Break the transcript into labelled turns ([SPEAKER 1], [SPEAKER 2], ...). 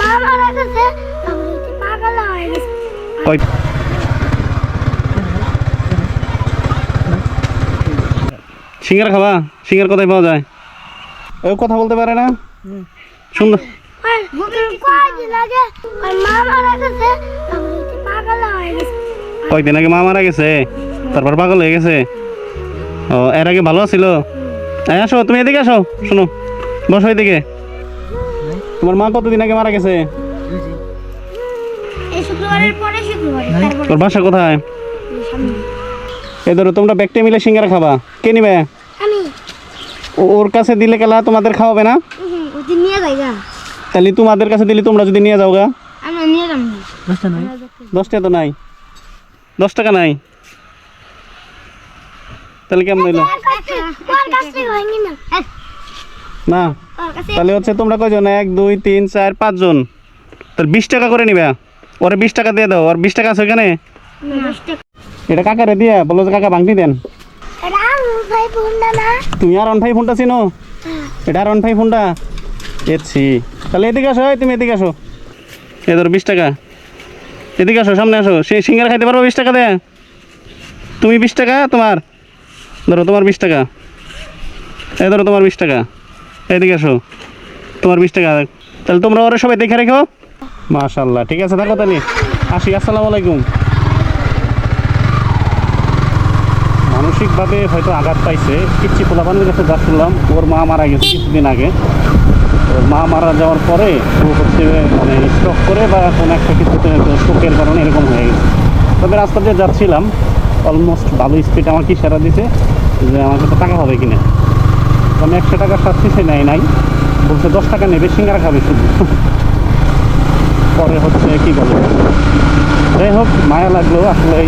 [SPEAKER 1] মা মারা গেছে তারপরে পাগল হয়ে গেছে।
[SPEAKER 2] ওই সিঙ্গারা খাবা? সিঙ্গার কোথায় পাওয়া যায়? ও কথা বলতে পারে না, সুন্দর।
[SPEAKER 1] আর কয়দিন আগে আর মা মারা গেছে তারপরে পাগল হয়ে গেছে।
[SPEAKER 2] কয়েকদিন আগে মা মারা গেছে, তারপর পাগল হয়ে গেছে। ও এর আগে ভালো ছিল। আসো তুমি এদিকে আসো, শোনো বসো এদিকে। তোমার মা কতদিন আগে মারা গেছে?
[SPEAKER 1] এই শুক্রবারের পরে শুক্রবারে তারপর
[SPEAKER 2] তোর বাসা কোথায়? এই ধরো তোমরা ব্যাগটে মিলে সিঙ্গারা খাবা, কে নিবে?
[SPEAKER 1] আমি
[SPEAKER 2] ওর কাছে দিলে কেলা তোমাদের খাওয়াবে না?
[SPEAKER 1] ওদিন নিয়ে যাই গা।
[SPEAKER 2] তাহলে তোমাদের কাছে দিলে তোমরা যদি নিয়ে যাও গা?
[SPEAKER 1] আমি নিয়ে যাব না।
[SPEAKER 2] 10 টাকা তো নাই, 10 টাকা নাই, তাহলে কেমন হইলো?
[SPEAKER 1] কোন কাছ থেকে হয়নি না?
[SPEAKER 2] না
[SPEAKER 1] ওর কাছে
[SPEAKER 2] তাহলে হচ্ছে তোমরা কয়জন? 1 2 3 4 5 জন, তাহলে 20 টাকা করে নিবে। ওরে 20 টাকা দিয়ে দাও। আর 20 টাকা আছে এখানে? এটা কাকারে দিয়া বলো যে কাকা ভাঙতি দেন।
[SPEAKER 1] রাম ভাই বুন্ডা না।
[SPEAKER 2] তুমি আর অন ভাই ফোনটা চিনো? এটা আর অন ভাই ফোনটা এছি। তাহলে এদিকে আসো, তুমি এদিকে আসো। এ ধরো 20 টাকা, এদিকে আসো, সামনে আসো। সেই সিঙ্গারা খাইতে পারবো 20 টাকা দেয়? তুমি 20 টাকা তোমার, ধরো তোমার 20 টাকা। এই ধরো তোমার 20 টাকা, এদিকে আসো, তোমার 20 টাকা। তাহলে তোমরা ওরা সবাই দেখে রেখো। মাশাআল্লাহ, ঠিক আছে থাকো তাহলে, আসি। আসসালামু আলাইকুম। মানসিকভাবে হয়তো আঘাত পাইছে। কিচ্ছি পোলাপানের কাছে যা শুনলাম, ওর মা মারা গেছে কিছুদিন আগে। ওর মা মারা যাওয়ার পরে ও হচ্ছে মানে স্ট্রোক করে বা কোনো একটা কিছুতে স্ট্রোকের কারণে এরকম হয়ে গেছে। তবে রাস্তা দিয়ে যাচ্ছিলাম, অলমোস্ট ভালো স্পিড আমাকে ইশারা দিছে যে আমার কাছে টাকা হবে কিনা। আমি 100 টাকার শাস্তি সে নেয় নাই, বলছে 10 টাকা নেবে, সিঙ্গারা খাবে শুধু। পরে হচ্ছে কি বলে, যাই হোক মায়া লাগলো আসলে।